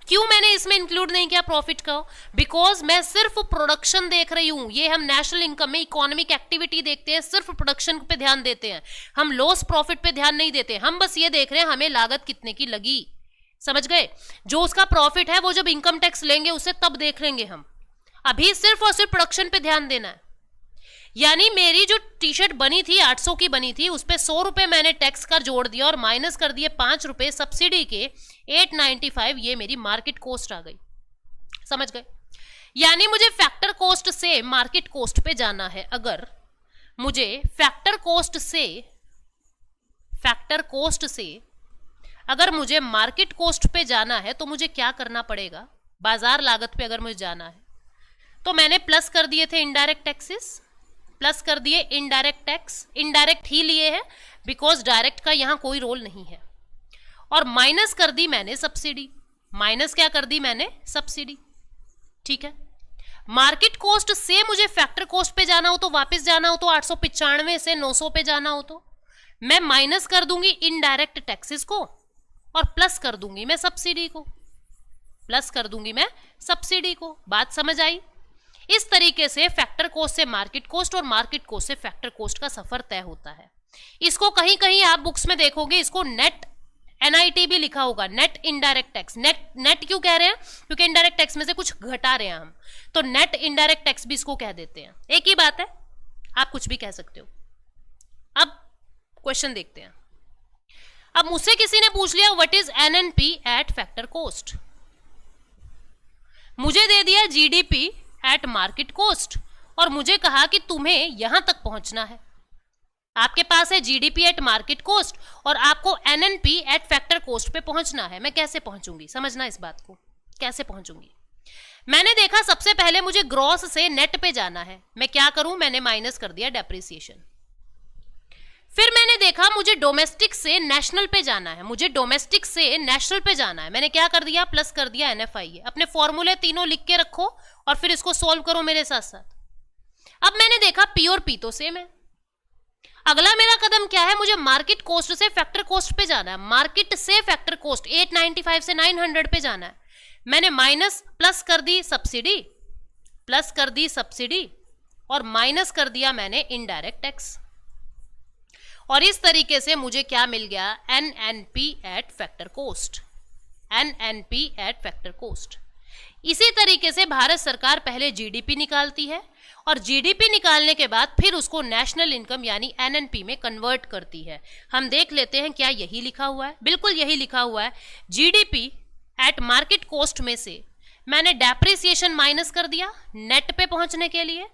क्यों मैंने इसमें इंक्लूड नहीं किया प्रॉफिट का, बिकॉज मैं सिर्फ प्रोडक्शन देख रही हूं। ये हम नेशनल इनकम में इकोनॉमिक एक्टिविटी देखते हैं, सिर्फ प्रोडक्शन पे ध्यान देते हैं, हम लॉस प्रॉफिट पे ध्यान नहीं देते। हम बस ये देख रहे हैं हमें लागत कितने की लगी, समझ गए। जो उसका प्रॉफिट है वो जब इनकम टैक्स लेंगे उसे तब देख लेंगे हम, अभी सिर्फ और सिर्फ प्रोडक्शन पे ध्यान देना है। यानी मेरी जो टी शर्ट बनी थी 800 की बनी थी, उस पे 100 रुपए मैंने टैक्स का जोड़ दिया और माइनस कर दिए 5 रुपए सब्सिडी के, 895 ये मेरी मार्केट कॉस्ट आ गई। समझ गए। यानी मुझे फैक्टर कॉस्ट से मार्केट कॉस्ट पे जाना है। अगर मुझे फैक्टर कॉस्ट से अगर मुझे मार्केट कॉस्ट पे जाना है तो मुझे क्या करना पड़ेगा, बाजार लागत पे अगर मुझे जाना है तो मैंने प्लस कर दिए थे इनडायरेक्ट टैक्सेस, प्लस कर दिए इनडायरेक्ट टैक्स, इनडायरेक्ट ही लिए हैं बिकॉज डायरेक्ट का यहां कोई रोल नहीं है, और माइनस कर दी मैंने सब्सिडी, माइनस क्या कर दी मैंने, सब्सिडी। ठीक है। मार्केट कॉस्ट से मुझे फैक्टर कॉस्ट पे जाना हो तो, वापस जाना हो तो 895 से 900 पे जाना हो तो मैं माइनस कर दूंगी इनडायरेक्ट टैक्सेस को और प्लस कर दूंगी मैं सब्सिडी को, प्लस कर दूंगी मैं सब्सिडी को। बात समझ आई। इस तरीके से फैक्टर कॉस्ट से मार्केट कॉस्ट और मार्केट कॉस्ट से फैक्टर कॉस्ट का सफर तय होता है। इसको कहीं कहीं आप बुक्स में देखोगे, इसको नेट NIT भी लिखा होगा, नेट इनडायरेक्ट टैक्स। नेट क्यों कह रहे हैं, क्योंकि इनडायरेक्ट टैक्स में से कुछ घटा रहे हैं हम, तो नेट इनडायरेक्ट टैक्स भी इसको कह देते हैं। एक ही बात है, आप कुछ भी कह सकते हो। अब क्वेश्चन देखते हैं। अब मुझसे किसी ने पूछ लिया what is NNP eight factor cost, मुझे दे दिया GDP एट मार्केट कॉस्ट और मुझे कहा कि तुम्हें यहां तक पहुंचना है। आपके पास है GDP एट मार्केट कॉस्ट और आपको NNP एट फैक्टर कॉस्ट पे पहुंचना है। मैं कैसे पहुंचूंगी, समझना इस बात को, कैसे पहुंचूंगी। मैंने देखा सबसे पहले मुझे ग्रॉस से नेट पे जाना है। मैं क्या करूं, मैंने माइनस कर दिया डेप्रिसिएशन। फिर मैंने देखा मुझे डोमेस्टिक से नेशनल पे जाना है, मुझे डोमेस्टिक से नेशनल पे जाना है। मैंने क्या कर दिया, प्लस कर दिया NFI। अपने फॉर्मूले तीनों लिख के रखो और फिर इसको सॉल्व करो मेरे साथ साथ। अब मैंने देखा पी और पी तो सेम है, अगला मेरा कदम क्या है, मुझे मार्केट कॉस्ट से फैक्टर कॉस्ट पे जाना है, मार्केट से फैक्टर कॉस्ट 895 से 900 पे जाना है। मैंने माइनस प्लस कर दी सब्सिडी और माइनस कर दिया मैंने इनडायरेक्ट टैक्स, और इस तरीके से मुझे क्या मिल गया, NNP एट फैक्टर कॉस्ट। इसी तरीके से भारत सरकार पहले जीडीपी निकालती है और जीडीपी निकालने के बाद फिर उसको नेशनल इनकम यानी एनएनपी में कन्वर्ट करती है। हम देख लेते हैं क्या यही लिखा हुआ है, बिल्कुल यही लिखा हुआ है। जीडीपी एट मार्केट कॉस्ट में से मैंने डेप्रिसिएशन माइनस कर दिया नेट पे पहुंचने के लिए,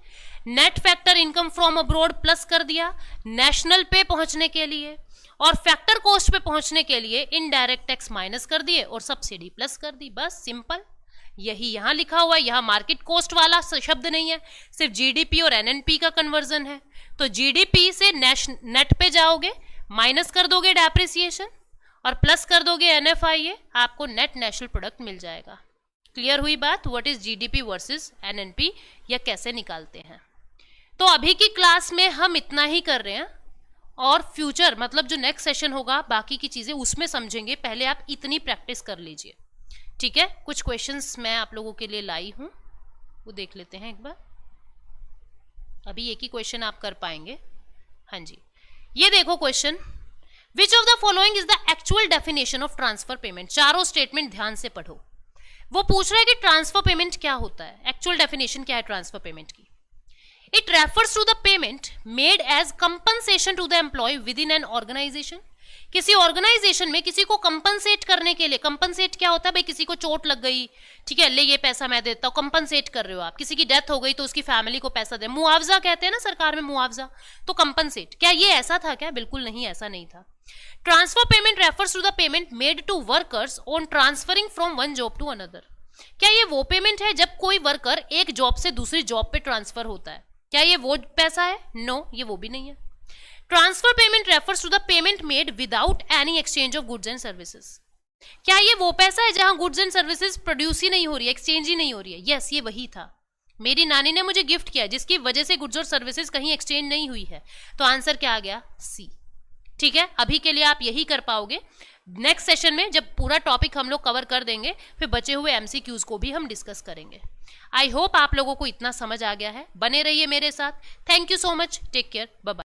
net factor income from abroad plus कर दिया नेशनल पे पहुंचने के लिए, और फैक्टर कॉस्ट पे पहुंचने के लिए इनडायरेक्ट टैक्स माइनस कर दिए और सब्सिडी प्लस कर दी। बस सिंपल, यही यहां लिखा हुआ है। यहां मार्केट कॉस्ट वाला शब्द नहीं है, सिर्फ जीडीपी और एनएनपी का कन्वर्जन है। तो जीडीपी से नेट पे जाओगे, माइनस कर दोगे डेप्रिसिएशन और प्लस कर दोगे एनएफआईए, आपको नेट नेशनल प्रोडक्ट मिल जाएगा। क्लियर हुई बात, what is GDP versus NNP, या कैसे निकालते हैं। तो अभी की क्लास में हम इतना ही कर रहे हैं, और फ्यूचर मतलब जो नेक्स्ट सेशन होगा बाकी की चीजें उसमें समझेंगे। पहले आप इतनी प्रैक्टिस कर लीजिए, ठीक है। कुछ क्वेश्चंस मैं आप लोगों के लिए लाई हूं, वो देख लेते हैं एक बार। अभी एक ही क्वेश्चन आप कर पाएंगे। हाँ जी, ये देखो question, which of the following is the actual definition of transfer payment. चारों स्टेटमेंट ध्यान से पढ़ो। वो पूछ रहा है कि ट्रांसफर पेमेंट क्या होता है, एक्चुअल डेफिनेशन क्या है ट्रांसफर पेमेंट की। It refers to the payment made as compensation to the employee within an organization। किसी ऑर्गेनाइजेशन में किसी को कंपनसेट करने के लिए, कंपनसेट क्या होता है भाई, किसी को चोट लग गई, ठीक है, ले ये पैसा मैं देता हूँ, कंपनसेट कर रहे हो आप। किसी की डेथ हो गई तो उसकी फैमिली को पैसा दे, मुआवजा कहते हैं ना सरकार में, मुआवजा, तो कंपनसेट। क्या ये ऐसा था क्या? बिल्कुल नहीं, ऐसा नहीं था। Transfer payment refers to the payment made to workers on transferring from one job to another. क्या ये वो पेमेंट है जब कोई वर्कर एक जॉब से दूसरी जॉब पे ट्रांसफर होता है? क्या ये वो पैसा है? नो, ये वो भी नहीं है। Transfer payment refers to the payment made without any exchange of goods and services. क्या ये वो पैसा है जहां गुड्स एंड सर्विसेज प्रोड्यूस ही नहीं हो रही है, एक्सचेंज ही नहीं हो रही है? यस, ये वही था। मेरी नानी ने मुझे गिफ्ट किया जिसकी वजह से गुड्स और सर्विसेज कहीं एक्सचेंज नहीं हुई है। तो आंसर क्या आ गया? सी। ठीक है, अभी के लिए आप यही कर पाओगे। नेक्स्ट सेशन में जब पूरा टॉपिक हम लोग कवर कर देंगे, फिर बचे हुए एमसीक्यूज को भी हम डिस्कस करेंगे। आई होप आप लोगों को इतना समझ आ गया है। बने रहिए मेरे साथ। Thank you so much, take care, bye bye.